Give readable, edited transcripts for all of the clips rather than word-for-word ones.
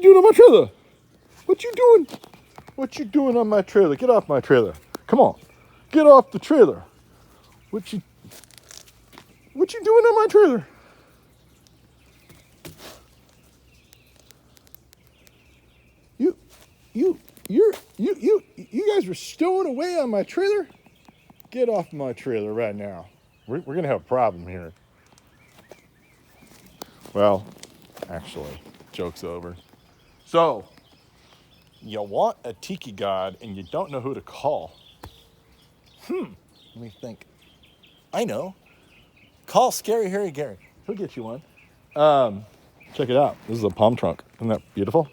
you doing on my trailer? What you doing? What you doing on my trailer? Get off my trailer. Come on. Get off the trailer. What you doing on my trailer? You guys were stowing away on my trailer? Get off my trailer right now. We're gonna have a problem here. Well, actually, joke's over. So, you want a tiki god and you don't know who to call. Let me think. I know. Call Scary Harry Gary. He'll get you one. Check it out. This is a palm trunk. Isn't that beautiful?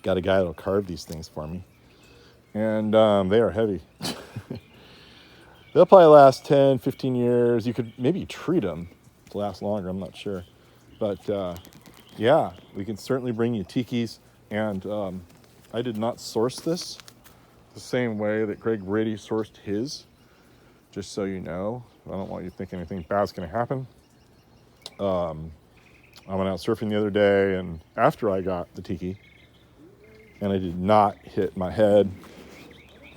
Got a guy that'll carve these things for me. And they are heavy. They'll probably last 10, 15 years. You could maybe treat them to last longer. I'm not sure. But yeah, we can certainly bring you tikis. And I did not source this the same way that Greg Brady sourced his. Just so you know. I don't want you to think anything bad's going to happen. I went out surfing the other day, and after I got the tiki, and I did not hit my head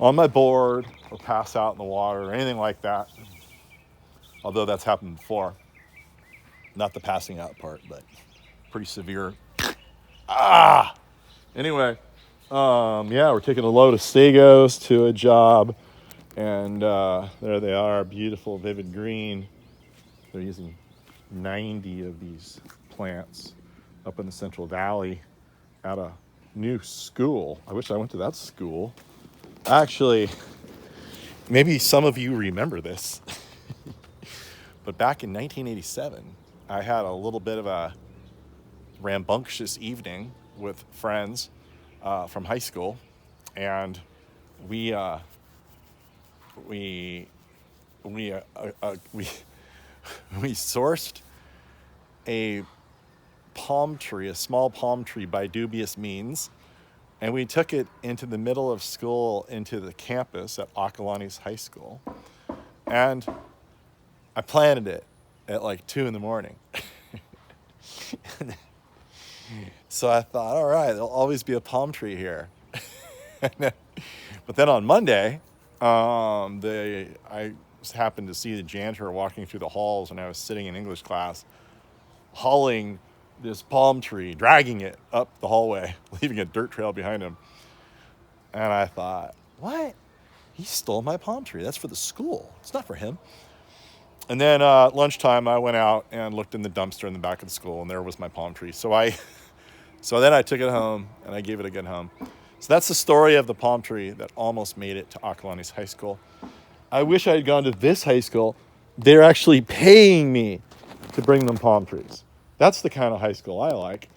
on my board or pass out in the water or anything like that. Although that's happened before. Not the passing out part, but pretty severe. Anyway, yeah, we're taking a load of sagos to a job. And there they are, beautiful, vivid green. They're using 90 of these plants up in the Central Valley at a new school. I wish I went to that school. Actually, maybe some of you remember this. But back in 1987, I had a little bit of a rambunctious evening with friends from high school. And we sourced a palm tree, a small palm tree by dubious means, and we took it into the middle of school, into the campus at Acalanes High School, and I planted it at like 2 a.m. So I thought, all right, there'll always be a palm tree here. But then on Monday, I happened to see the janitor walking through the halls, and I was sitting in English class, hauling this palm tree, dragging it up the hallway, leaving a dirt trail behind him. And I thought, what? He stole my palm tree. That's for the school. It's not for him. And then lunchtime, I went out and looked in the dumpster in the back of the school, and there was my palm tree. So then I took it home, and I gave it a good home. So that's the story of the palm tree that almost made it to Acalanes High School. I wish I had gone to this high school. They're actually paying me to bring them palm trees. That's the kind of high school I like.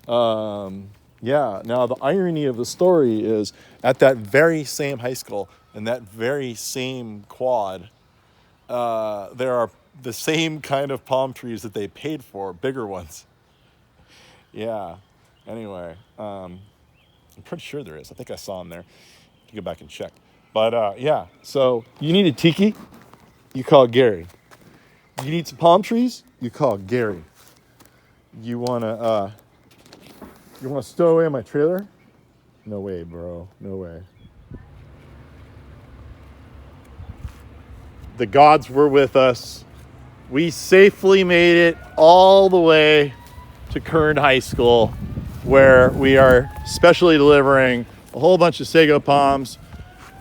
Yeah, now the irony of the story is at that very same high school and that very same quad, there are the same kind of palm trees that they paid for, bigger ones. Yeah, anyway, I'm pretty sure there is. I think I saw them there. You go back and check. But yeah, so you need a tiki, you call Gary. You need some palm trees, you call Gary. You wanna stow away in my trailer? No way, bro. No way. The gods were with us. We safely made it all the way to Kern High School, where we are specially delivering a whole bunch of sago palms.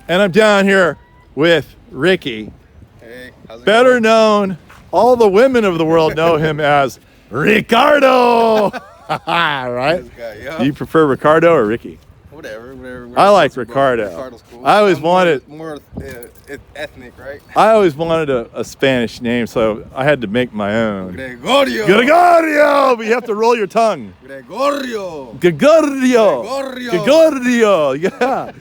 And I'm down here with Ricky. Hey, how's it better going? known, all the women of the world know him as Ricardo. Right? This guy, yeah. Do you prefer Ricardo or Ricky? Whatever. I like Ricardo. Ricardo's cool. I always wanted more ethnic, right? I always wanted a Spanish name, so I had to make my own. Gregorio. Gregorio, but you have to roll your tongue. Gregorio. Gregorio. Yeah.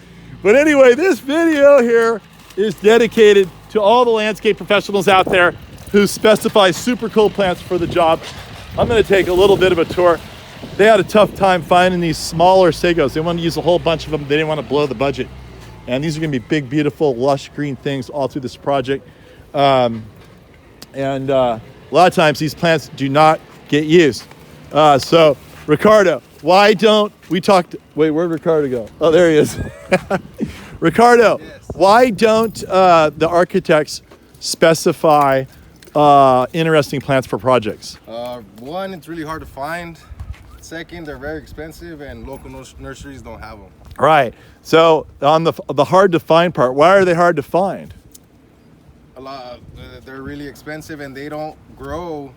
But anyway, this video here is dedicated to all the landscape professionals out there who specify super cool plants for the job. I'm going to take a little bit of a tour. They had a tough time finding these smaller sagos. They wanted to use a whole bunch of them. They didn't want to blow the budget. And these are going to be big, beautiful, lush green things all through this project. A lot of times these plants do not get used. So Ricardo, why don't we talk? Wait, where'd Ricardo go? Oh, there he is. Ricardo, Yes. why don't the architects specify interesting plants for projects? One, it's really hard to find. Second, they're very expensive, and local nurseries don't have them. Right. So on the hard to find part, why are they hard to find? They're really expensive, and they don't grow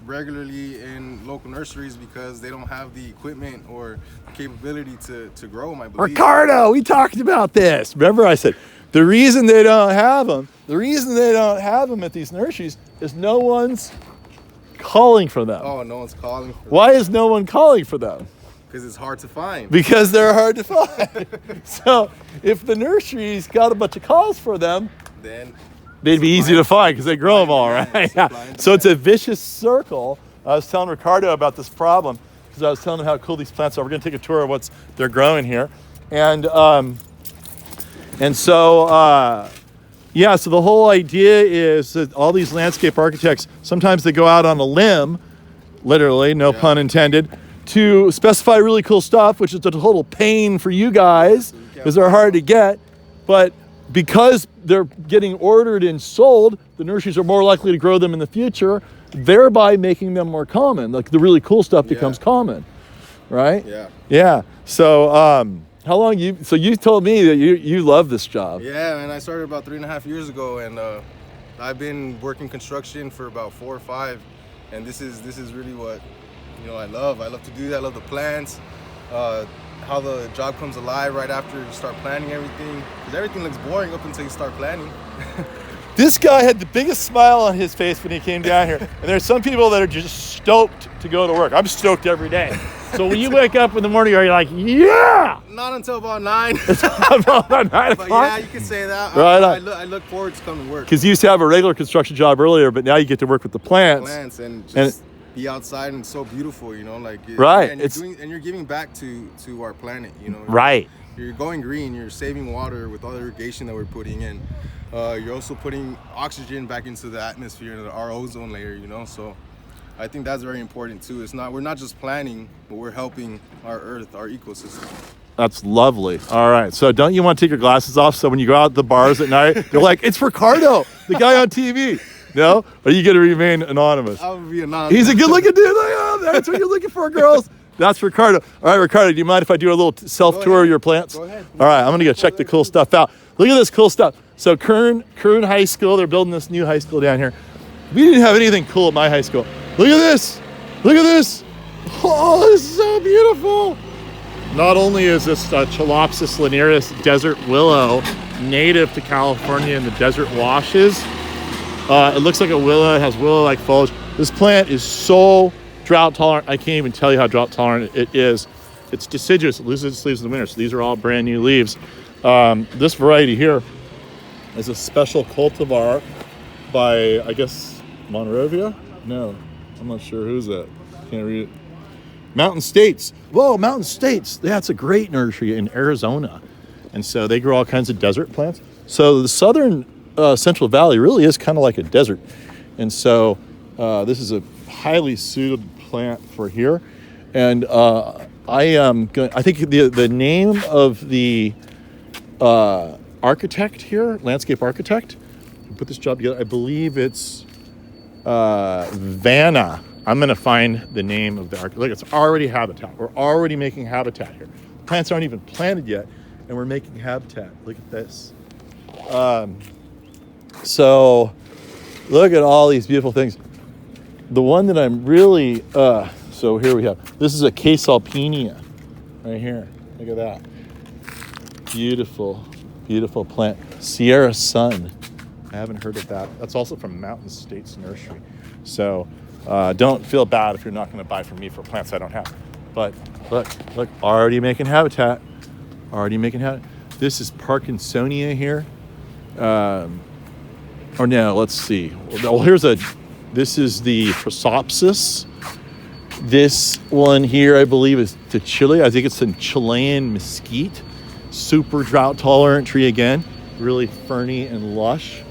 regularly in local nurseries because they don't have the equipment or capability to grow them, I believe. Ricardo, we talked about this. Remember I said, the reason they don't have them at these nurseries is no one's calling for them. Oh, no one's calling for them. Why is no one calling for them? Because it's hard to find. Because they're hard to find. So if the nurseries got a bunch of calls for them, Then they'd be easy to find because they grow them all, Supply and right? demand, Yeah. supply and So it's a demand. vicious circle. I was telling Ricardo about this problem because I was telling him how cool these plants are. We're going to take a tour of what's they're growing here, and so yeah. So the whole idea is that all these landscape architects sometimes they go out on a limb, literally, no pun intended, to specify really cool stuff, which is a total pain for you guys because they're hard to get, but because they're getting ordered and sold, the nurseries are more likely to grow them in the future, thereby making them more common. Like the really cool stuff becomes common, right? Yeah. Yeah. So how long you told me that you love this job. Yeah, man, I started about 3.5 years ago, and I've been working construction for about 4 or 5, and this is really what I love. I love to do that. I love the plants, how the job comes alive right after you start planning everything, because everything looks boring up until you start planning. This guy had the biggest smile on his face when he came down here. And there's some people that are just stoked to go to work. I'm stoked every day. So when you wake up in the morning, are you like, yeah? Not until about 9. About 9 But o'clock? yeah, you can say that. Right I look forward to coming to work. Because you used to have a regular construction job earlier, but now you get to work with the plants. Plants and just be outside, and it's so beautiful, Right. And you're giving back to our planet, Right. You're going green. You're saving water with all the irrigation that we're putting in. You're also putting oxygen back into the atmosphere and our ozone layer, So I think that's very important too. We're not just planning, but we're helping our Earth, our ecosystem. That's lovely. All right. So don't you want to take your glasses off so when you go out to the bars at night, they're like, it's Ricardo, the guy on TV. No? Or are you going to remain anonymous? I would be anonymous. He's a good-looking dude. Like, oh, that's what you're looking for, girls. That's Ricardo. All right, Ricardo, do you mind if I do a little self-tour of your plants? Go ahead. All right, I'm going to go check the cool stuff out. Look at this cool stuff. So Kern High School, they're building this new high school down here. We didn't have anything cool at my high school. Look at this. Look at this. Oh, this is so beautiful. Not only is this Chalopsis linearis desert willow native to California in the desert washes, it looks like a willow. It has willow-like foliage. This plant is so drought tolerant. I can't even tell you how drought tolerant it is. It's deciduous. It loses its leaves in the winter. So these are all brand new leaves. This variety here is a special cultivar by, I guess, Monrovia? No, I'm not sure. Who's that? Can't read it. Mountain States. Whoa, Mountain States. That's a great nursery in Arizona. And so they grow all kinds of desert plants. So the southern Central Valley really is kind of like a desert. And so this is a highly suited plant for here. And I think the name of the architect here, landscape architect, who put this job together, I believe it's Vanna. I'm going to find the name of the architect. Look, it's already habitat. We're already making habitat here. Plants aren't even planted yet, and we're making habitat. Look at this. So look at all these beautiful things. The one that I'm really, so here we have, this is a Case Alpinia right here. Look at that. Beautiful, beautiful plant. Sierra Sun. I haven't heard of that. That's also from Mountain States Nursery. So don't feel bad if you're not going to buy from me for plants I don't have. But look, already making habitat. Already making habitat. This is Parkinsonia here. Or no, let's see. Well, this is the Prosopsis. This one here, I believe, is to Chile. I think it's a Chilean mesquite. Super drought tolerant tree again. Really ferny and lush.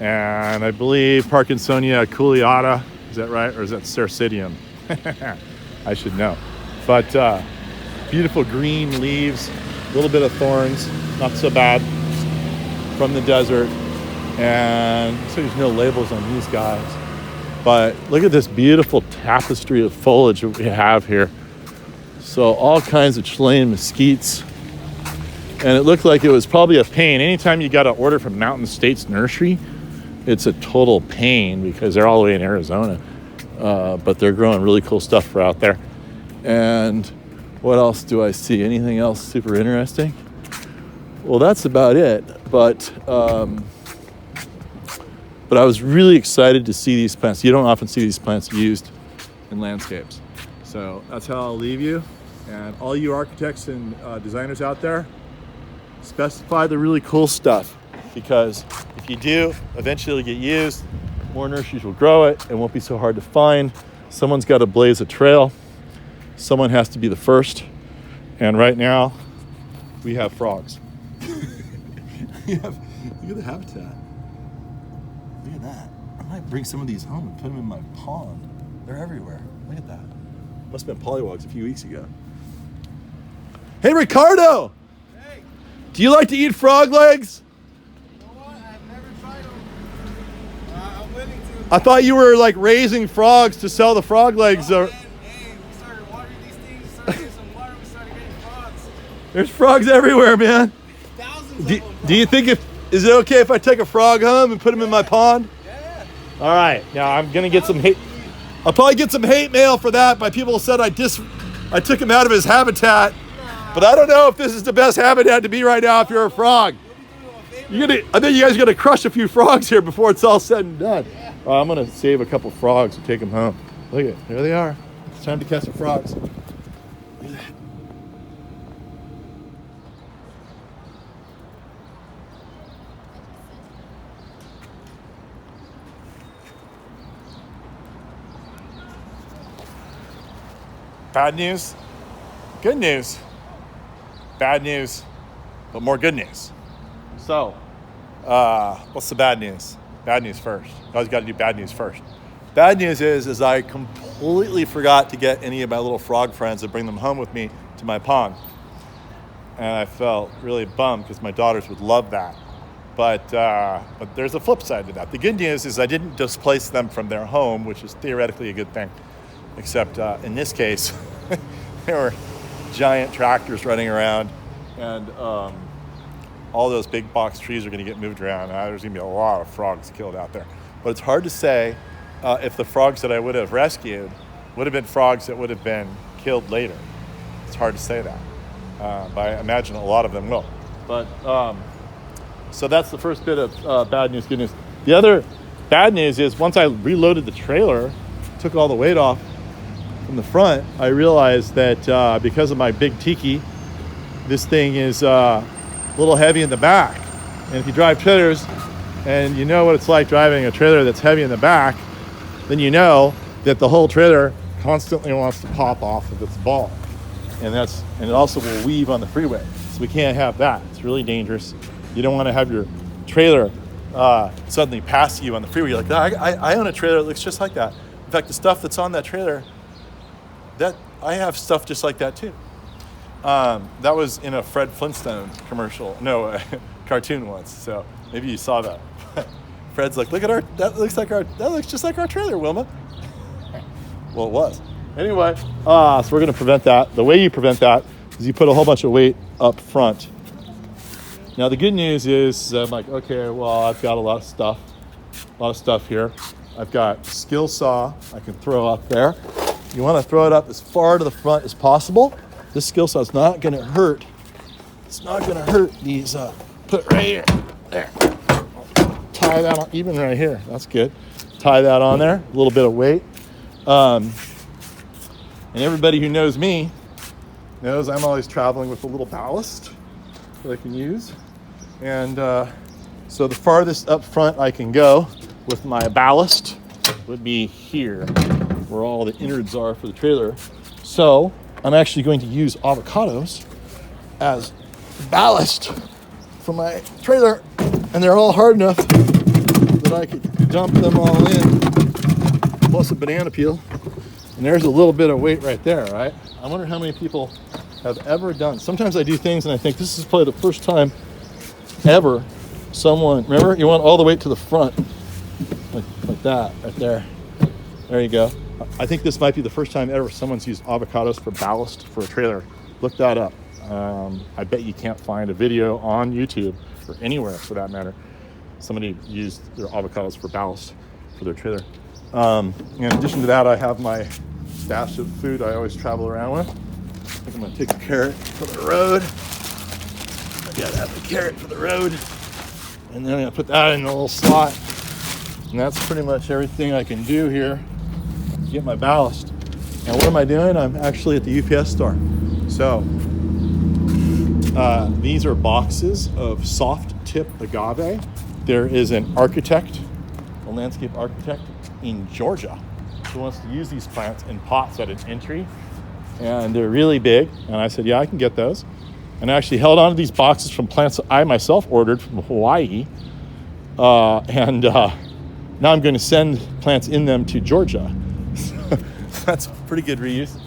And I believe Parkinsonia culeata. Is that right? Or is that Cercidium? I should know. But beautiful green leaves, a little bit of thorns, not so bad, from the desert. And so there's no labels on these guys. But look at this beautiful tapestry of foliage that we have here. So all kinds of Chilean mesquites. And it looked like it was probably a pain. Anytime you got to order from Mountain States Nursery, it's a total pain because they're all the way in Arizona. But they're growing really cool stuff for out there. And what else do I see? Anything else super interesting? Well, that's about it. But I was really excited to see these plants. You don't often see these plants used in landscapes. So that's how I'll leave you. And all you architects and designers out there, specify the really cool stuff, because if you do, eventually it'll get used. More nurseries will grow it. It won't be so hard to find. Someone's got to blaze a trail. Someone has to be the first. And right now, we have frogs. Look at the habitat. Look at that. I might bring some of these home and put them in my pond. They're everywhere. Look at that. Must have been pollywogs a few weeks ago. Hey, Ricardo! Hey, Do you like to eat frog legs? you know what? I've never tried them. I'm willing to. I thought you were like raising frogs to sell the frog legs. Oh, man, hey, we started watering these things, we started getting some water, we started getting frogs. There's frogs everywhere, man. Thousands Do, of them. do you think is it okay if I take a frog home and put him in my pond? Yeah. All right. Now I'm gonna get some hate. I'll probably get some hate mail for that by people who said I took him out of his habitat. But I don't know if this is the best habitat to be right now if you're a frog. I think you guys are gonna crush a few frogs here before it's all said and done. I'm gonna save a couple frogs and take them home. Look at it, there they are. It's time to catch some frogs. Look at that. Bad news, good news. Bad news, but more good news. So, what's the bad news? Bad news first. You always got to do bad news first. Bad news is I completely forgot to get any of my little frog friends and bring them home with me to my pond. And I felt really bummed because my daughters would love that. But there's a flip side to that. The good news is I didn't displace them from their home, which is theoretically a good thing. Except in this case, there were giant tractors running around, and all those big box trees are going to get moved around. There's going to be a lot of frogs killed out there. But it's hard to say if the frogs that I would have rescued would have been frogs that would have been killed later. It's hard to say that. But I imagine a lot of them will. But so that's the first bit of bad news, good news. The other bad news is once I reloaded the trailer, took all the weight off from the front, I realized that because of my big tiki, this thing is a little heavy in the back. And if you drive trailers and you know what it's like driving a trailer that's heavy in the back, then you know that the whole trailer constantly wants to pop off of its ball. And it also will weave on the freeway. So we can't have that. It's really dangerous. You don't want to have your trailer suddenly pass you on the freeway. You're like, I own a trailer that looks just like that. In fact, the stuff that's on that trailer, that I have stuff just like that too. That was in a Fred Flintstone commercial, cartoon once. So maybe you saw that. Fred's like, that looks just like our trailer, Wilma. Well, it was. Anyway, so we're gonna prevent that. The way you prevent that is you put a whole bunch of weight up front. Now the good news is I'm like, okay, well, I've got a lot of stuff here. I've got skill saw I can throw up there. You want to throw it up as far to the front as possible. This skill saw is not going to hurt. It's not going to hurt these. Put it right here. There. Tie that on, even right here. That's good. Tie that on there. A little bit of weight. And everybody who knows me knows I'm always traveling with a little ballast that I can use. And so the farthest up front I can go with my ballast would be here, where all the innards are for the trailer. So I'm actually going to use avocados as ballast for my trailer, and they're all hard enough that I could dump them all in, plus a banana peel, And there's a little bit of weight right there, right? I wonder how many people have ever done. Sometimes I do things and I think this is probably the first time ever someone, remember, you want all the way to the front, like that, right there. There you go. I think this might be the first time ever someone's used avocados for ballast for a trailer. Look that up. I bet you can't find a video on YouTube or anywhere for that matter. Somebody used their avocados for ballast for their trailer. In addition to that, I have my stash of food I always travel around with. I think I'm gonna take a carrot for the road. I gotta have the carrot for the road. And then I'm gonna put that in the little slot. And that's pretty much everything I can do here to get my ballast. And what am I doing? I'm actually at the UPS store. So these are boxes of soft tip agave. There is an architect, a landscape architect in Georgia who wants to use these plants in pots at an entry. And they're really big. And I said, yeah, I can get those. And I actually held on to these boxes from plants that I myself ordered from Hawaii. Now I'm going to send plants in them to Georgia. That's pretty good reuse.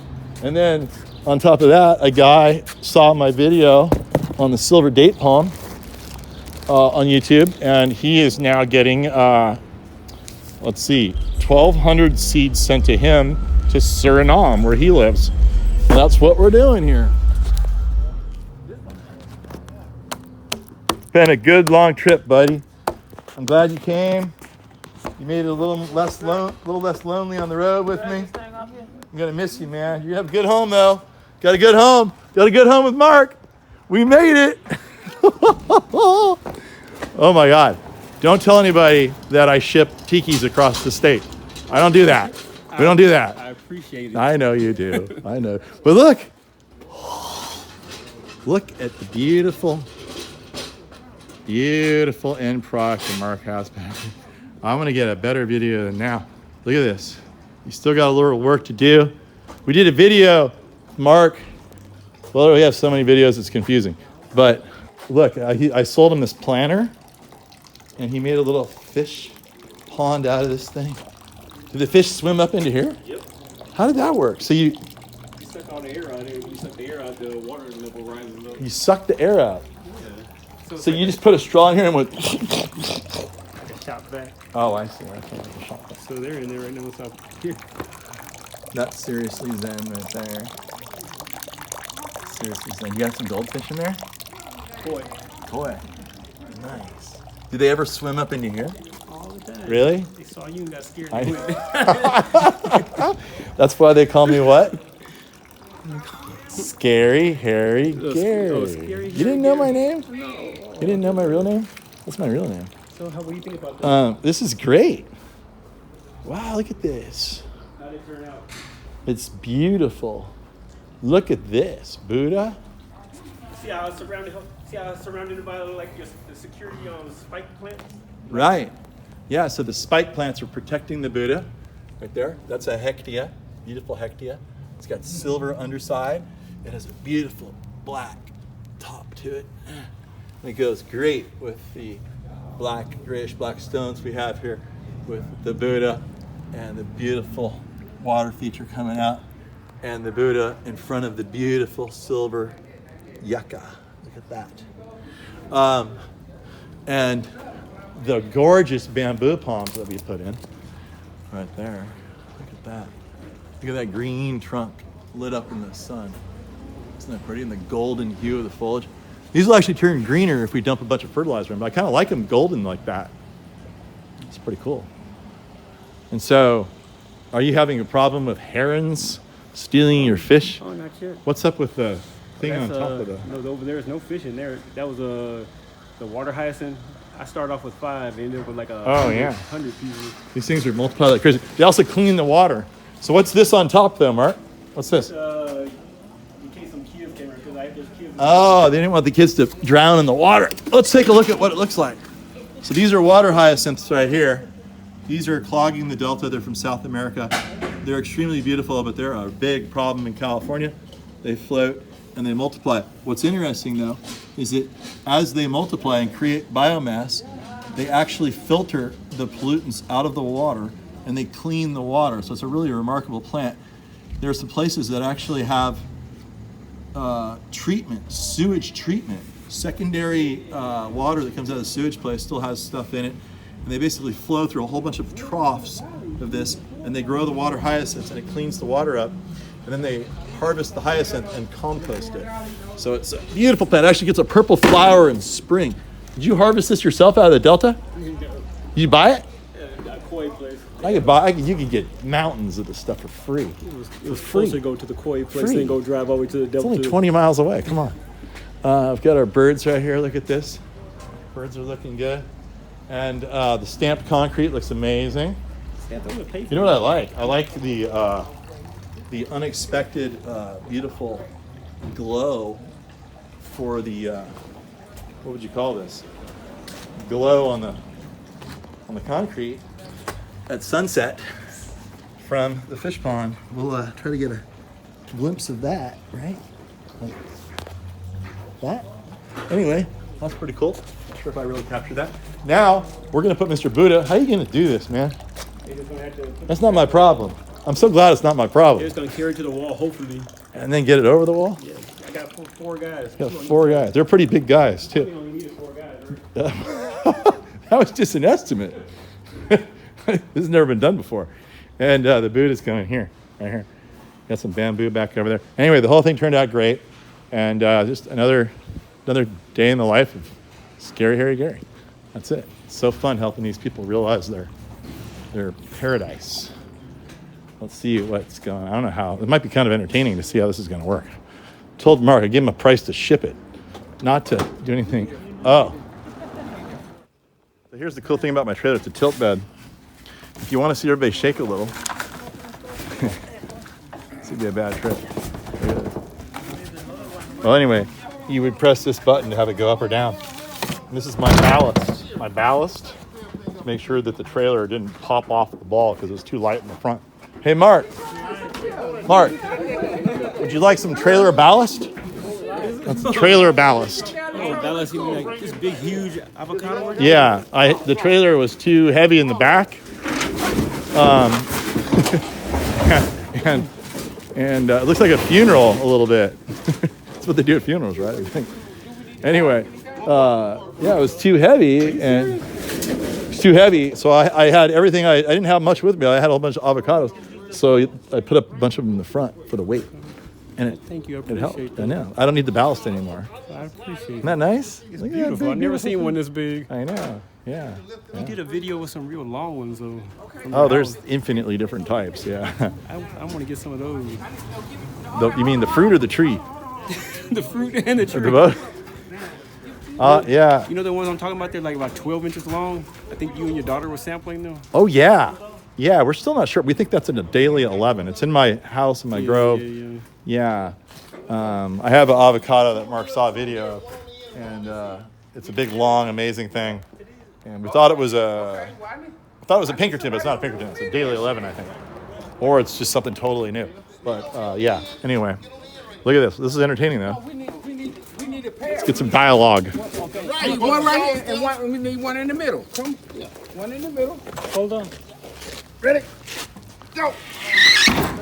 And then on top of that, a guy saw my video on the silver date palm on YouTube, and he is now getting, 1,200 seeds sent to him to Suriname, where he lives. And that's what we're doing here. Been a good long trip, buddy. I'm glad you came. You made it a little less lonely on the road with me. I'm gonna miss you, man. You have a good home though. Got a good home. Got a good home with Mark. We made it. Oh my God. Don't tell anybody that I ship tikis across the state. I don't do that. We don't do that. I appreciate it. I know you do. I know. But look. Look at the beautiful end product that Mark has back here. I'm gonna get a better video than now. Look at this. You still got a little work to do. We did a video, Mark. Well, we have so many videos, it's confusing. But look, I sold him this planter, and he made a little fish pond out of this thing. Did the fish swim up into here? Yep. How did that work? So you suck all the air out. When you suck the air out, the water level rises up. you sucked the air out. Yeah. So you just put a straw in here and went. Shot back. Oh, I see. That's like a shot. So they're in there right now. What's up here? That's seriously zen right there. Seriously zen. You got some goldfish in there? Koi. Nice. Do they ever swim up into here? All the time. Really? They saw you and got scared. That's why they call me what? Scary Harry Gary. Scary You didn't know my name? No. You didn't know my real name? That's my real name. So what do you think about that? This is great. Wow, look at this. How did it turn out? It's beautiful. Look at this, Buddha. See how it's surrounded? See how it's surrounded by like just the security spike plant? Right. Yeah, so the spike plants are protecting the Buddha. Right there. That's a hectia, beautiful hectia. It's got silver underside. It has a beautiful black top to it. And it goes great with the grayish black stones we have here with the Buddha and the beautiful water feature coming out and the Buddha in front of the beautiful silver yucca. Look at that. And the gorgeous bamboo palms that we put in right there. Look at that. Look at that green trunk lit up in the sun. Isn't that pretty? And the golden hue of the foliage. These will actually turn greener if we dump a bunch of fertilizer in, but I kind of like them golden like that. It's pretty cool. And so, are you having a problem with herons stealing your fish? Oh, not yet. What's up with the thing on top of the... No, over there is no fish in there. That was the water hyacinth. I started off with 5, ended up with like 100 pieces. These things are multiplied like crazy. They also clean the water. So what's this on top though, Mark? What's this? In case some kids came around, because there's kids. Oh, they didn't want the kids to drown in the water. Let's take a look at what it looks like. So these are water hyacinths right here. These are clogging the delta. They're from South America. They're extremely beautiful, but they're a big problem in California. They float and they multiply. What's interesting though is that as they multiply and create biomass, they actually filter the pollutants out of the water and they clean the water. So it's a really remarkable plant. there are some places that actually have treatment, sewage treatment. Secondary water that comes out of the sewage place still has stuff in it. And they basically flow through a whole bunch of troughs of this, and they grow the water hyacinths, and it cleans the water up. And then they harvest the hyacinth and compost it. So it's a beautiful plant. It actually gets a purple flower in spring. Did you harvest this yourself out of the Delta? Did you buy it? Yeah, koi place. You could get mountains of this stuff for free. It was free. closer to go to the koi place Free. than go drive all the way to the It's Delta. only 20 miles away. Come on. I've got our birds right here. Look at this. Birds are looking good. And the stamped concrete looks amazing. You know what I like? I like the unexpected, beautiful glow for the, what would you call this? Glow on the concrete at sunset from the fish pond. We'll try to get a glimpse of that, right? Like that. Anyway, that's pretty cool. Not sure if I really captured that. Now, we're going to put Mr. Buddha. How are you going to do this, man? That's not my problem. I'm so glad it's not my problem. They're just going to carry it to the wall, hopefully. And then get it over the wall? Yeah, I got four guys. Got 4 guys. They're pretty big guys, too. We only needed 4 guys, right? That was just an estimate. This has never been done before. And the Buddha's coming here, right here. Got some bamboo back over there. Anyway, the whole thing turned out great. And just another day in the life of Scary Harry Gary. That's it. It's so fun helping these people realize their paradise. Let's see what's going on. I don't know how. It might be kind of entertaining to see how this is going to work. Told Mark I'd give him a price to ship it, not to do anything. Oh. So here's the cool thing about my trailer. It's a tilt bed. If you want to see everybody shake a little, this would be a bad trip. Well, anyway, you would press this button to have it go up or down. And this is my ballast. My ballast to make sure that the trailer didn't pop off the ball because it was too light in the front. Hey, Mark, would you like some trailer ballast? That's trailer ballast. Oh, ballast, you mean like this big, huge avocado? Yeah, the trailer was too heavy in the back. And it looks like a funeral a little bit. That's what they do at funerals, right? I think. Anyway, yeah, it was too heavy, and it's too heavy. So I had everything. I didn't have much with me. I had a whole bunch of avocados, so I put up a bunch of them in the front for the weight, and Thank you, I it helped. appreciate I that. know. I don't need the ballast anymore. I appreciate Isn't it. that nice? It's Look at that beautiful. big, I've never beautiful seen thing. one this big. I know. Yeah. You did a video with some real long ones, though. Oh, there's infinitely different types. Yeah. I want to get some of those. You mean the fruit or the tree? The fruit and the Or the tree. both? Yeah. You know the ones I'm talking about? They're like about 12 inches long. I think you and your daughter were sampling them. Oh, yeah. Yeah, we're still not sure. We think that's in a daily 11. It's in my house in my grove. Yeah. I have an avocado that Mark saw a video of, and it's a big, long, amazing thing. And we thought it was a Pinkerton, but it's not a Pinkerton. It's a daily 11, I think. Or it's just something totally new. But yeah, anyway, look at this. This is entertaining, though. We need a pair. Let's get some dialogue. Right, one right here and one. We need one in the middle. Come, one in the middle. Hold on. Ready? Go.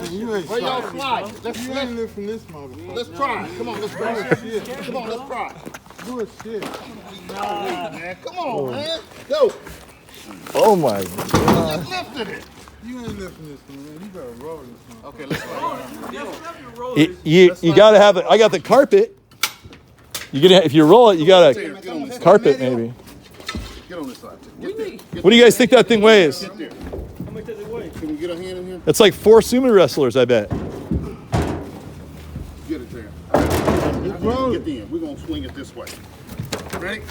You ain't Where y'all trying. slide? You ain't live from this motherfucker. Let's try. Come on, let's try. Come on, let's try. Do a shit. Man, come on, man. Go. Oh, my Just lifted it. You ain't live from this one, man. You better roll this one. Okay, let's try. You got to have it. I got the carpet. If you roll it, you got to carpet, maybe. Get on this side. Get there. What do you guys think that thing weighs? Get there. How much does it weigh? Can we get a hand in here? It's like 4 sumo wrestlers, I bet. Get it there. roll Get in. We're gonna swing it this way. Ready?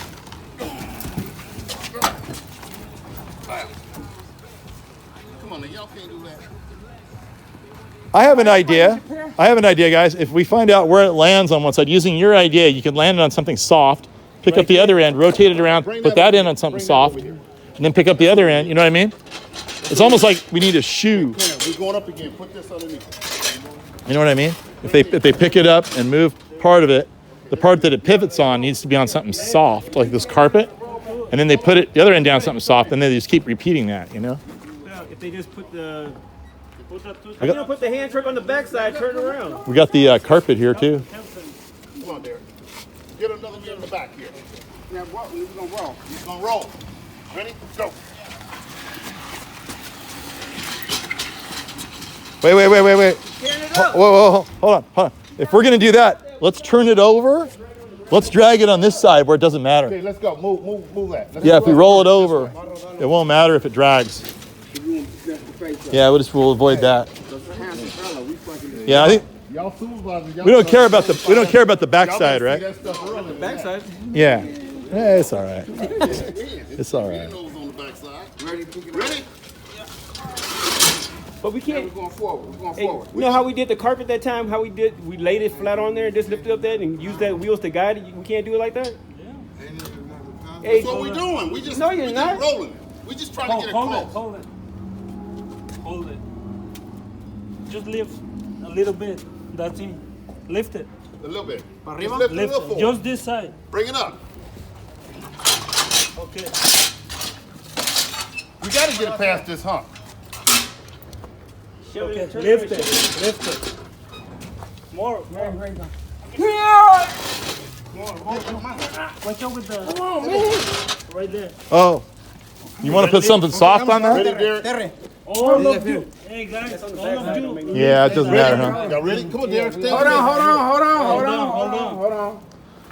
Come on, now, y'all can't do that. I have an idea, guys. If we find out where it lands on one side, using your idea, you can land it on something soft, pick up the other end, rotate it around, put that in on something soft, and then pick up the other end. You know what I mean? It's almost like we need a shoe. We're going up again. Put this underneath. You know what I mean? If they pick it up and move part of it, the part that it pivots on needs to be on something soft, like this carpet, and then they put the other end down something soft, and then they just keep repeating that. You know? If they just put the You don't put the hand truck on the backside, turn it around. We got the carpet here too. Come on, Derek. Get another gear in the back here. Now, we're gonna roll. He's gonna roll. Ready? Go. Wait. Whoa, hold on. If we're gonna do that, let's turn it over. Let's drag it on this side where it doesn't matter. Okay, let's go. Move that. Yeah, if we roll it over, it won't matter if it drags. Yeah, we'll avoid that. Yeah, I think Y'all supervisors. we don't care about the backside, right? The Backside. Yeah. It's all right. It's all right. on the backside. Ready? Ready? But we can't. We're going forward. You know how we did the carpet that time? How we laid it flat on there and just lifted up that and used that wheels to guide it? We can't do it like that? Hey, That's what we're doing. We just No, you're we not. just rolling it. We just trying to get it close. Hold it. Just lift a little bit. That's it. Lift it. A little bit. Arriba? Just lift it a Lift little it. forward. Just this side. Bring it up. Okay. We got to get it past this hump. Okay. Lift it. More. Watch out with the. Come on, man. Right there. Oh, you want to put something soft on that? Ready, Derek? All of you. Hey guys, all of you. Yeah, it doesn't matter, huh? Y'all ready? Come on, Derek. Stand Hold on. Hold on.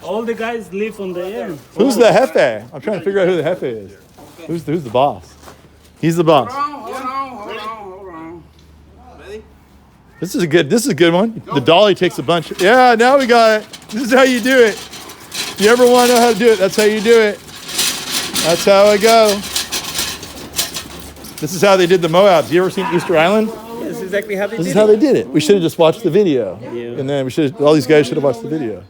All the guys live on the end. Who's the jefe? I'm trying to figure out who the jefe is. Who's the boss? He's the boss. Hold on. This is a good one. The dolly takes a bunch. Yeah, now we got it. This is how you do it. If you ever want to know how to do it, that's how you do it. That's how it go. This is how they did the Moabs. You ever seen Easter Island? This is exactly how they This did is how it. they did it. We should have just watched the video. Yeah. And then all these guys should have watched the video.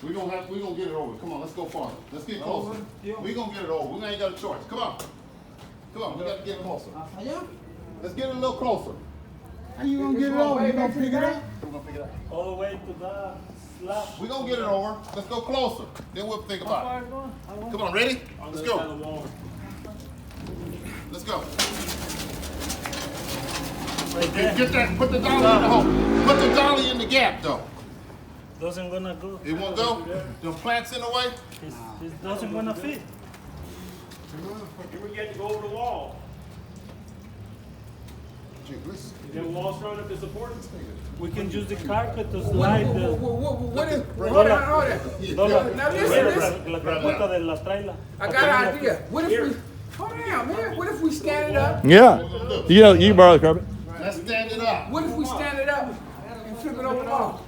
We gonna get it over. Come on, let's go farther. Let's get closer. We gonna get it over. We ain't got a choice. Come on. We got to get it closer. Let's get it a little closer. How you gonna get it over? You gonna pick it up? We're gonna pick it up. All the way to the slab. We gonna get it over. Let's go closer. Then we'll think about it. Come on, ready? Let's go. Let's go. Right there. Get that. Put the dolly in the hole. Put the dolly in the gap, though. Doesn't gonna go. It won't go. The plants in the way. It doesn't gonna fit. You get to go over the wall. The wall strong enough to support it? We can use the carpet to slide the. What is? Hold on. Now listen. La carpeta de la traila. I got an idea. What if we? Hold on, man. What if we stand it up? Yeah. You can borrow the carpet. Let's stand it up. What if we stand it up and flip it over the wall?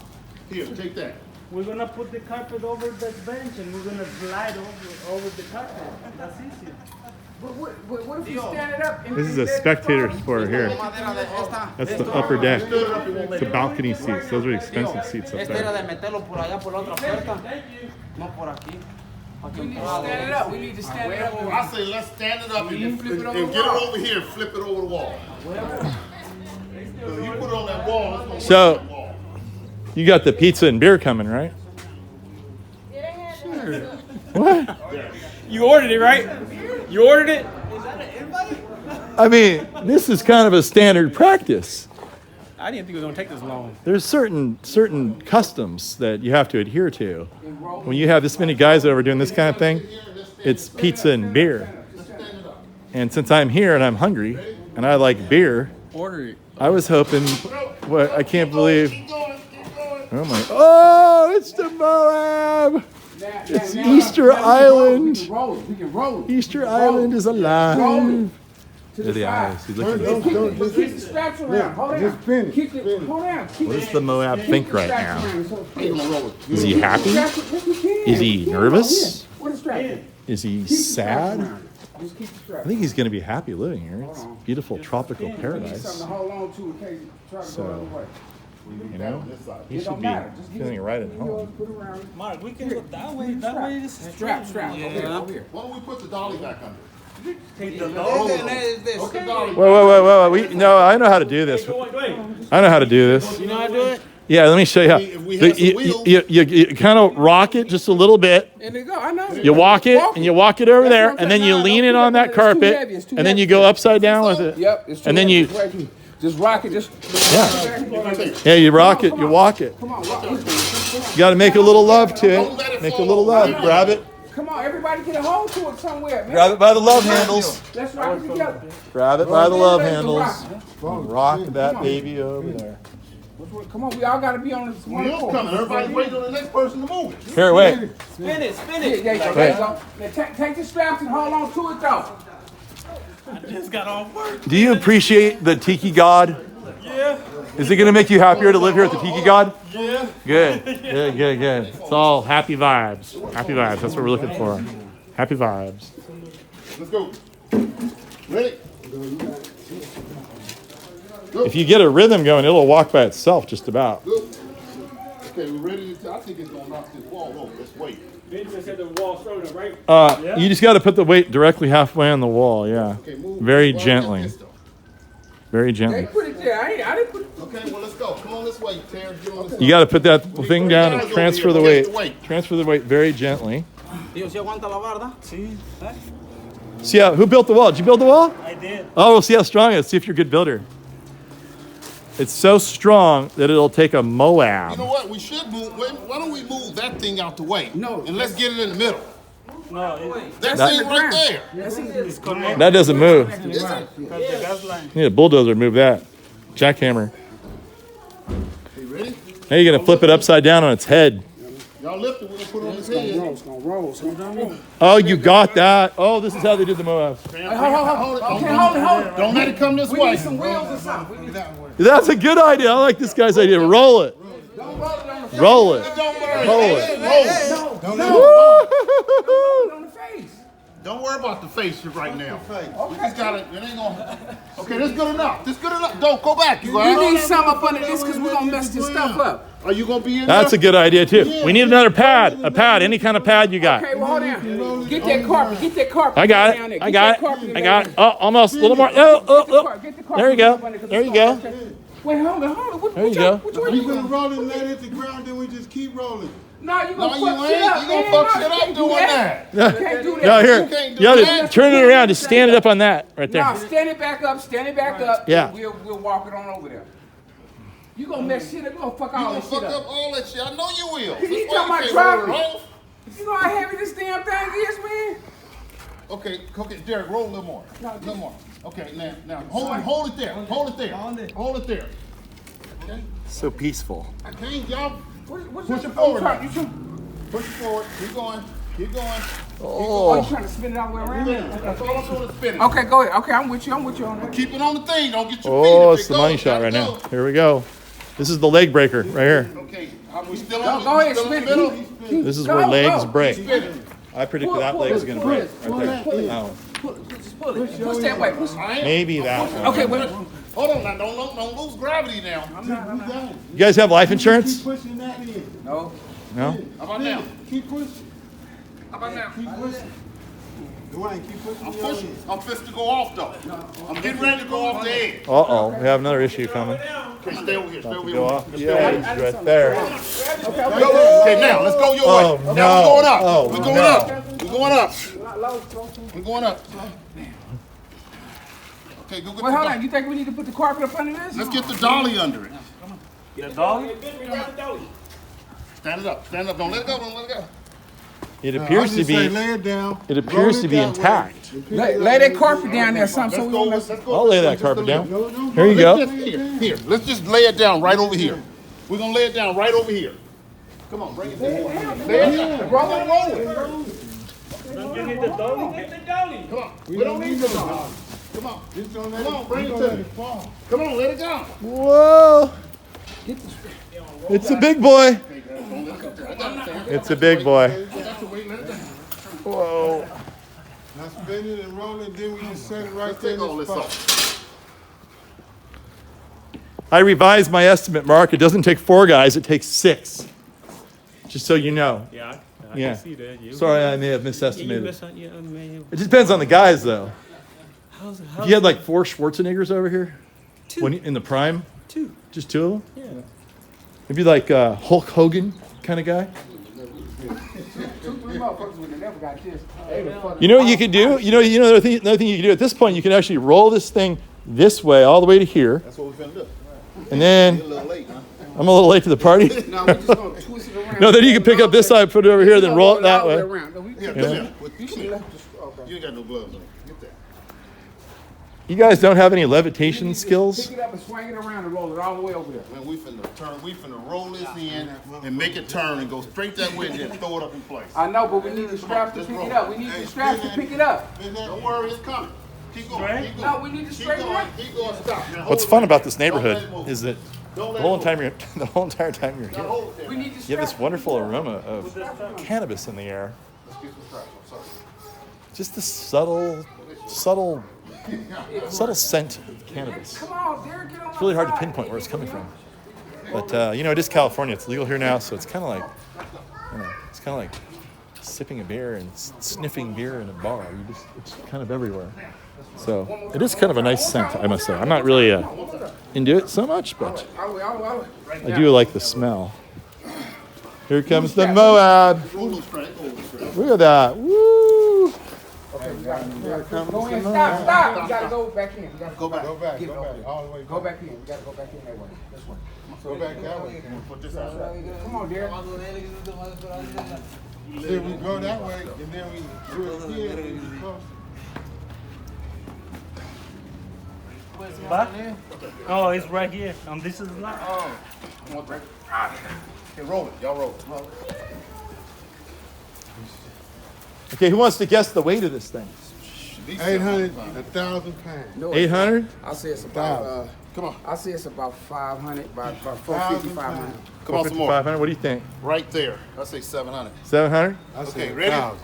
Here, take that. We're gonna put the carpet over the bench and we're gonna slide over the carpet. That's easy. What if we stand it up? This is a spectator sport here. That's the upper deck. It's the balcony seats. Those are expensive seats up there. We need to stand it up. I say let's stand it up and flip it over get the it wall. over here and flip it over the wall. So you put it on that wall, it's gonna So- work on that wall. You got the pizza and beer coming, right? What? You ordered it, right? You ordered it? I mean, this is kind of a standard practice. I didn't think it was gonna take this long. There's certain customs that you have to adhere to. When you have this many guys over doing this kind of thing, it's pizza and beer. And since I'm here and I'm hungry and I like beer, Order it. I was hoping. What I can't believe. Oh, it's the Moab. It's Easter Island. We can roll it. Easter Island is alive. There the eyes. He's looking. But keep the straps around. Hold on. Just finish. Keep it. Hold on. What does the Moab think right now? He gonna roll it. Is he happy? Is he nervous? What is strap? Is he Keep the straps sad? around it. Just keep the I straps. think he's going to be happy living here. It's beautiful tropical Something paradise. to hold on to in case you try to go So, the other way. You know, he It should don't be matter. Just get feeling it. right at You home. put it around it. Mark, we can go that way. That way is Strap. Over here. Why don't we put the dolly back under? Take the Put the dolly. Wait. No, I know how to do this. I know how to do this. You know how to do it? Yeah, let me show you how. If we had some You kind of rock it just a little bit. And they go. I know. You walk it and you walk it over That's there, what I'm and then saying. you No, lean don't it put on it that it's too carpet, heavy. It's too and then heavy. you go upside down with it. Yep. It's too And then heavy. you- It's way too- Just rock it. Just. Yeah, you rock it, you walk it. Come on, rock it. You got to make a little love to it. Make a little love. Grab it. Come on, everybody get a hold to it somewhere, man. Grab it by the love handles. Let's rock it together. Grab it by the love handles. Rock that baby over there. Come on, we all got to be on this one Wheels accord. coming. Everybody's waiting on the next person to move it. Here, wait. Spin it. There you go. There you go. Now, take the straps and hold on to it, though. I just got off work. Do you appreciate the Tiki God? Yeah. Is it going to make you happier to live here at the Tiki God? Yeah. Good. It's all happy vibes. Happy vibes. That's what we're looking for. Happy vibes. Let's go. Ready? If you get a rhythm going, it'll walk by itself just about. Go. Okay, we're ready to. I think it's gonna knock this wall over. Let's wait. Ben just said the wall strong enough, right? You just got to put the weight directly halfway on the wall. Yeah. Okay, move. Very Well, gently. get this, though. Very They gently. put it there. I didn't put it. Okay, well let's go. Come on this way, Terrence. Get on this You got to put that thing down and guys over transfer here. the Take the weight. weight. Transfer the weight very gently. Tío, ¿se aguanta la barda? Sí. See how, who built the wall? Did you build the wall? I did. Oh, we'll see how strong it is. See if you're a good builder. It's so strong that it'll take a Moab. You know what? We should move. Why don't we move that thing out the way? No. And let's get it in the middle. No, That That- thing right there. it's connected. That doesn't move. Is it? Because the gas line. You need a bulldozer to move that. Jackhammer. You ready? Now you're going to flip it upside down on its head. Y'all lift it. We're gonna put it on his head. It's gonna roll. It's gonna roll. Oh, you got that. Oh, this is how they did the Moabs. Hold it. Okay, hold it. Don't let it come this We way. need some wheels or something. We need that one. That's a good idea. I like this guy's idea. Roll it. Don't roll it on the Roll it. Don't worry. Roll it. Roll it. Roll it on the face. Don't worry about the face right now. We just gotta. It ain't gonna. Okay, this good enough. This good enough. Don't go back. You You need some up under this because we're gonna mess this stuff up. Are you gonna be in That's a there? good idea, too. We need another pad. A pad. Any kind of pad you got. Okay, well, hold on. Get that carpet. Get that carpet. I got down it. there. I Get got that carpet it. in I there. got it. Oh, almost. A little more. Oh. Get the carpet There you go. up under 'cause There it's you gonna- go. Wait, hold on. What There you you go. Which way We you gonna going? roll it, let it hit the ground, then we just keep rolling. No, you No, gonna you fuck ain't. shit up. You gonna man. fuck No, shit you up can't do doing that. You can't do that. No, here. can't do You that. gotta turn it around. Just stand it up on that right No, there. stand it back up. Stand it back up. Yeah. and We'll walk it on over there. You gonna mess shit up. You gonna fuck You all gonna this shit fuck up. up all that shit. I know you will. You That's why talking about say dropping. roll. You know how heavy this damn thing is, man? Okay, Derek, roll a little more. A little more. Okay, now, hold it there. Hold it there. Hold it there. Okay. So peaceful. I can't, y'all. What's Push it forward. Push it forward. Keep going. Keep going. Oh, you trying to spin it all the way around? That's all I'm doing is spinning. Okay, go ahead. Okay, I'm with you on that. Keep it on the thing. Don't get your feet. Oh, If it's it the money goes, shot let right it now. go. Here we go. This is the leg breaker right here. Okay, we still Go, on go ahead, still in spin the it. middle? This is Go, where legs go. break. Spinning. I predicted Pull, that pull, leg's pull, gonna pull break it, right there. That one. Just pull it. Push that way. Push. Maybe that one. Okay, wait. Hold on now. Don't lose gravity now. You guys have life insurance? Keep pushing that in. No. No? How about now? Keep pushing. How about now? Keep pushing. Dwayne, keep pushing. I'm y'all pushing. in. I'm fixing to go off though. I'm getting ready to go off the edge. Uh-oh. We have another issue coming. Okay, stay over here. Stay over Go here. off the edge right there. Okay, now let's go your Oh, way. no. Now we're going up. Oh, we're going no. up. We're going up. We're going up. Okay, go get Wait, the hold dolly. on. You think we need to put the carpet up under this? Let's get the dolly under it. The dog? Stand it up. Stand it up. Don't let it go. Don't let it go. It I appears to just say be. lay it down. It appears roll to it be that way. intact. Lay that carpet down there or something so Let's we go. won't Let's mess. go. I'll lay that just carpet a down. little. Here you Let's go. just- Here. Let's just lay it down right over here. We're gonna lay it down right over here. Come on, bring it down. Lay it down. Roll it. Don't you need the dog? Get the dolly. Come on. We don't need the dolly. Come on. Just don't let Come on, it, bring it don't to let me. it fall. Come on, let it go. Whoa. It's a big boy. It's a big boy. Whoa. Now spin it and roll it, then we just set it right there Take in all the this spot. off. I revised my estimate, Mark. It doesn't take 4 guys, it takes 6. Just so you know. Yeah, I Yeah. can see that. You, Sorry, I may have you misestimated. miss on, yeah, man. It just depends on the guys, though. How's If you had like 4 Schwarzeneggers over here, when in the prime, 2? just 2 of them, Yeah. maybe like Hulk Hogan kind of guy. 2-3 motherfuckers would have never got this. You know what you could do? You know another thing you can do at this point. You can actually roll this thing this way all the way to here. That's what we're finna do. And then You're a little late, huh? I'm a little late to the party. No, we just gonna twist it around. No, then you can pick up this side, put it over here, then roll it that way. Around. No, we Yeah, can- come here. You should left this. Okay. You ain't got no gloves on. Get that. You guys don't have any levitation skills? Pick it up and swing it around and roll it all the way over there. Man, we finna roll this in and make it turn and go straight that way and then throw it up in place. I know, but we need the straps to pick it up. We need the straps to pick it up. Don't worry, it's coming. Keep going. Keep going. No, we need to Keep straighten going. it. Keep going. Stop. Now, What's hold fun it. about this Don't let neighborhood it move. is that Don't the let whole it entire time you're move. here, Now hold it there. We need the you have this straps. wonderful aroma of cannabis in the air. Let's get some straps. I'm sorry. Just this subtle scent of cannabis. Come on, Derek, get on It's really hard to pinpoint where it's coming from. But you know, it is California. It's legal here now, so it's kind of like, you know, it's kind of like sipping a beer and sniffing beer in a bar. It's kind of everywhere. So it is kind of a nice scent, I must say. I'm not really into it so much, but I do like the smell. Here comes the Moab. Hold those straps. Hold those straps. Look at that. Woo! Go in, stop. You gotta go back in. You gotta Go back. Go back, Get go it over. back, all the way. Go back in. You gotta go back in that way. This way. Go back that way. Put this out. Come on, Derek. Then we go that way, and then we do it here. And we go. Back? Oh, it's right here. This is not. Okay, roll it. Y'all roll it. Okay, who wants to guess the weight of this thing? 800, 1,000 pounds. No, 800? I say it's about. Come on. I say it's about 500, about 450, 500. Come on, some more. 500? What do you think? Right there. I say 700. 700? I Okay, said ready? 1,000.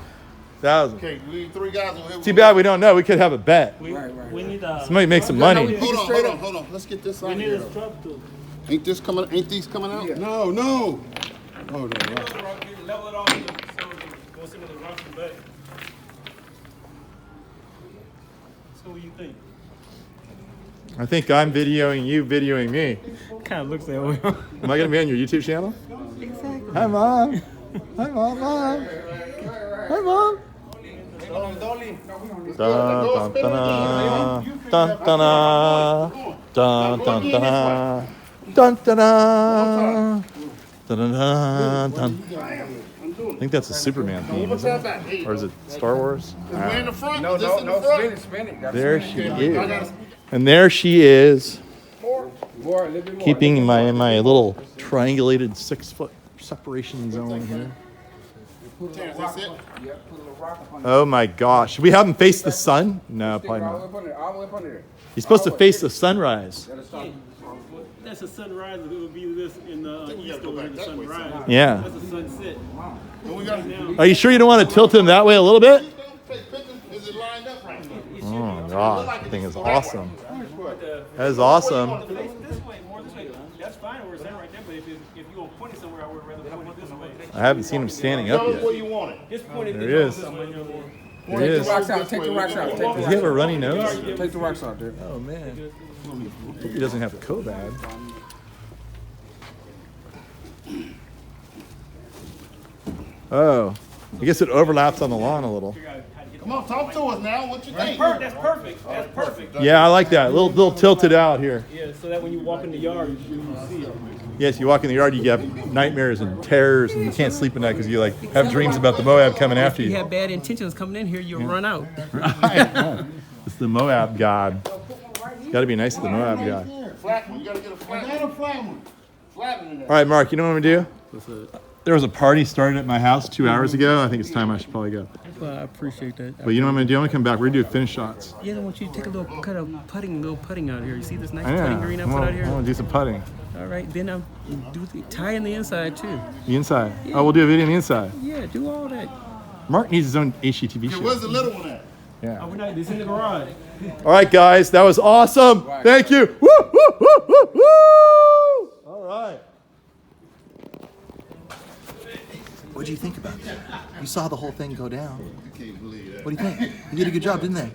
1,000. Okay, we need 3 guys over here. Too bad we don't know. We could have a bet. We Right. need Somebody make some money. Hold on. Let's get this we out need here. a strap too. Ain't these coming out? Yeah. No, no. Hold on. Level it off so go see what the rocks in the back. So what do you think? I think I'm videoing you, videoing me. Kind of looks that way. Am I going to be on your YouTube channel? Exactly. Hi, Mom. Hi, Mom. Hi, Mom. Dun, dun, dun, dun, dun, dun, dun, dun, dun, dun, dun, dun. I think that's a Superman theme, isn't it? Or is it Star Wars? We're in the front. No, Is this in the front? spin it. There she is. And there she is, More, a little bit more. keeping my little triangulated 6-foot separation zone here. Put a little Terrence, rock that's it? up. Yep, put a little rock up on Oh my gosh. Should we have him face the sun? No, Stick probably it all the not. way up under there, all the way up under there. He's supposed to face the sunrise. Gotta stop. That's a sunrise. It would be this in the think we east gotta go over back the that way sunrise. Yeah. That's a sunset. And we got Are you sure you don't want to tilt him that way a little bit? take pictures. Is it lined up right? Oh my gosh, that thing is awesome. That is awesome. Face this way, more this way. That's fine where it's at right there, but if you're going to point it somewhere, I would rather point it this way. I haven't seen him standing up Tell us where yet. you want it. Just point it There this he is. way. There he Take the is. rocks out, take the rocks out, take the Does rocks he have a out. runny nose? Take the rocks out, dude. Oh man. Hope he doesn't have a COVID. Oh, I guess it overlaps on the lawn a little. Come on, talk to us now. What you think? That's perfect. That's perfect. Yeah, I like that. A little tilted out here. Yeah, so that when you walk in the yard, you see it. Yes, you walk in the yard, you get nightmares and terrors, and you can't sleep at night because you like have dreams about the Moab coming after If you you. have bad intentions coming in here, you'll run out. It's the Moab god. It's got to be nice to the Moab god. Flat one. You gotta get a flat one. Not a flat one. Flat one in there. All right, Mark, you know what I'm gonna do? There was a party started at my house 2 hours ago. I think it's time I should probably go. Well, I appreciate that. But you know what I'm gonna do? I'm gonna come back. We're gonna do finish shots. Yeah, I want you to take a little cut of putting out here. You see this nice I putting green I know. put I out here? want to do some putting. All right, then I'll tie in the inside too. The inside. Oh, we'll do a video on the inside. Yeah, do all that. Mark needs his own HGTV Okay, where's show. the little one at? Yeah. We're not, it's in the garage. All right, guys, that was awesome. Thank you. Woo, woo, woo, woo, woo. All right. What do you think about that? You saw the whole thing go down. I can't believe that. What do you think? They did a good job, didn't they?